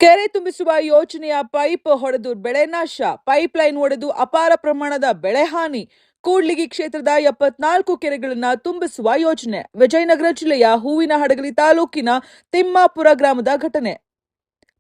ಕೆರೆ ತುಂಬಿಸುವ ಯೋಜನೆಯ ಪೈಪ್ ಹೊಡೆದು ಬೆಳೆ ನಾಶ, ಪೈಪ್ಲೈನ್ ಒಡೆದು ಅಪಾರ ಪ್ರಮಾಣದ ಬೆಳೆ ಹಾನಿ. ಕೂಡ್ಲಿಗಿ ಕ್ಷೇತ್ರದ 74 ಕೆರೆಗಳನ್ನ ತುಂಬಿಸುವ ಯೋಜನೆ. ವಿಜಯನಗರ ಜಿಲ್ಲೆಯ ಹೂವಿನಹಡಗಲಿ ತಾಲೂಕಿನ ತಿಮ್ಮಾಪುರ ಗ್ರಾಮದ ಘಟನೆ.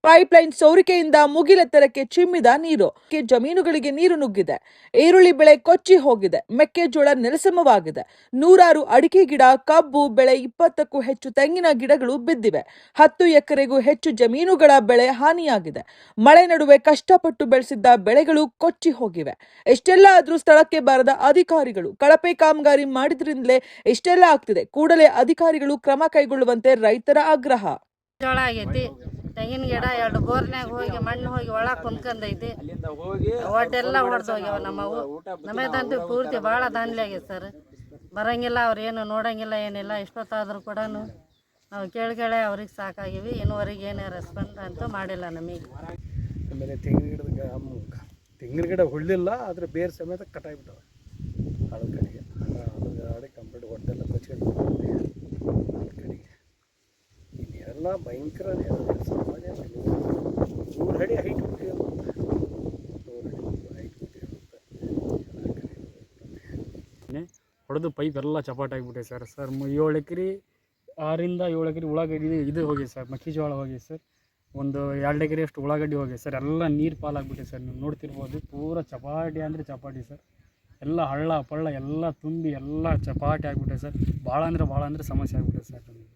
ಪೈಪ್ಲೈನ್ ಸೋರಿಕೆಯಿಂದ ಮುಗಿಲೆತ್ತರಕ್ಕೆ ಚಿಮ್ಮಿದ ನೀರು, ಜಮೀನುಗಳಿಗೆ ನೀರು ನುಗ್ಗಿದೆ. ಈರುಳ್ಳಿ ಬೆಳೆ ಕೊಚ್ಚಿ ಹೋಗಿದೆ. ಮೆಕ್ಕೆಜೋಳ ನೆಲಸಮವಾಗಿದೆ. ನೂರಾರು ಅಡಿಕೆ ಗಿಡ, ಕಬ್ಬು ಬೆಳೆ, 20ಕ್ಕೂ ಹೆಚ್ಚು ತೆಂಗಿನ ಗಿಡಗಳು ಬಿದ್ದಿವೆ. 10 ಎಕರೆಗೂ ಹೆಚ್ಚು ಜಮೀನುಗಳ ಬೆಳೆ ಹಾನಿಯಾಗಿದೆ. ಮಳೆ ನಡುವೆ ಕಷ್ಟಪಟ್ಟು ಬೆಳೆಸಿದ್ದ ಬೆಳೆಗಳು ಕೊಚ್ಚಿ ಹೋಗಿವೆ. ಇಷ್ಟೆಲ್ಲ ಆದ್ರೂ ಸ್ಥಳಕ್ಕೆ ಬಾರದ ಅಧಿಕಾರಿಗಳು. ಕಳಪೆ ಕಾಮಗಾರಿ ಮಾಡಿದ್ರಿಂದಲೇ ಇಷ್ಟೆಲ್ಲ ಆಗ್ತಿದೆ. ಕೂಡಲೇ ಅಧಿಕಾರಿಗಳು ಕ್ರಮ ಕೈಗೊಳ್ಳುವಂತೆ ರೈತರ ಆಗ್ರಹ. ತೆಂಗಿನ ಗಿಡ 2 ಬೋರ್ನ್ಯಾಗ ಹೋಗಿ ಮಣ್ಣು ಹೋಗಿ ಒಳಗೆ ಕುಂತ್ಕೊಂಡೈತಿ. ಒಟ್ಟೆಲ್ಲ ಹೊಡೆದು ಹೋಗ್ಯಾವ. ನಮ್ಮದಂತೂ ಪೂರ್ತಿ ಭಾಳ ದಾನ್ಲಿ ಆಗೈತೆ ಸರ್. ಬರಂಗಿಲ್ಲ, ಅವ್ರು ಏನು ನೋಡಂಗಿಲ್ಲ, ಏನಿಲ್ಲ. ಇಷ್ಟೊತ್ತಾದರೂ ಕೂಡ ನಾವು ಕೇಳಿ ಅವ್ರಿಗೆ ಸಾಕಾಗಿವಿ. ಇನ್ನುವರೆಗೆ ಏನೇ ರೆಸ್ಪಾನ್ಸ್ ಅಂತೂ ಮಾಡಿಲ್ಲ ನಮಗೆ. ಆಮೇಲೆ ತೆಂಗಿನ ಗಿಡ ಹುಳ್ಳಿಲ್ಲ, ಆದರೆ ಬೇರೆ ಸಮೇತ ಕಟಾಗಿಬಿಟ್ಟವೆ. ಹಳದ ಕಡೆಗೆ ಅದ್ರ ಕಂಪ್ಲೀಟ್ ಹೊಟ್ಟೆಲ್ಲ ಕೊಚ್ಕೊಂಡು ಕಡೆಗೆ ಎಲ್ಲ ಭಯಂಕರ 100 ಅಡಿ ಹೈಟ್ ಹೊಡೆದು ಪೈಪ್ ಎಲ್ಲ ಚಪಾಟ್ ಆಗಿಬಿಟ್ಟೆ ಸರ್. 7 ಎಕರೆ 6ರಿಂದ 7 ಎಕರೆ ಉಳ್ಳಾಗಡ್ಡಿ ಇದು ಹೋಗಿದೆ ಸರ್. ಮೆಕ್ಕೆಜೋಳ ಹೋಗಿದೆ ಸರ್. ಒಂದು 2 ಎಕರೆ ಅಷ್ಟು ಉಳ್ಳಾಗಡ್ಡಿ ಹೋಗಿದೆ ಸರ್. ಎಲ್ಲ ನೀರು ಪಾಲಾಗ್ಬಿಟ್ಟೆ ಸರ್. ನೀವು ನೋಡ್ತಿರ್ಬೋದು, ಪೂರ ಚಪಾಟಿ ಅಂದರೆ ಚಪಾಟಿ ಸರ್. ಎಲ್ಲ ಹಳ್ಳ ಪಳ್ಳ ಎಲ್ಲ ತುಂಬಿ ಎಲ್ಲ ಚಪಾಟಿ ಆಗಿಬಿಟ್ಟೆ ಸರ್. ಭಾಳ ಅಂದರೆ ಸಮಸ್ಯೆ ಆಗಿಬಿಟ್ಟೆ ಸರ್ ನಮಗೆ.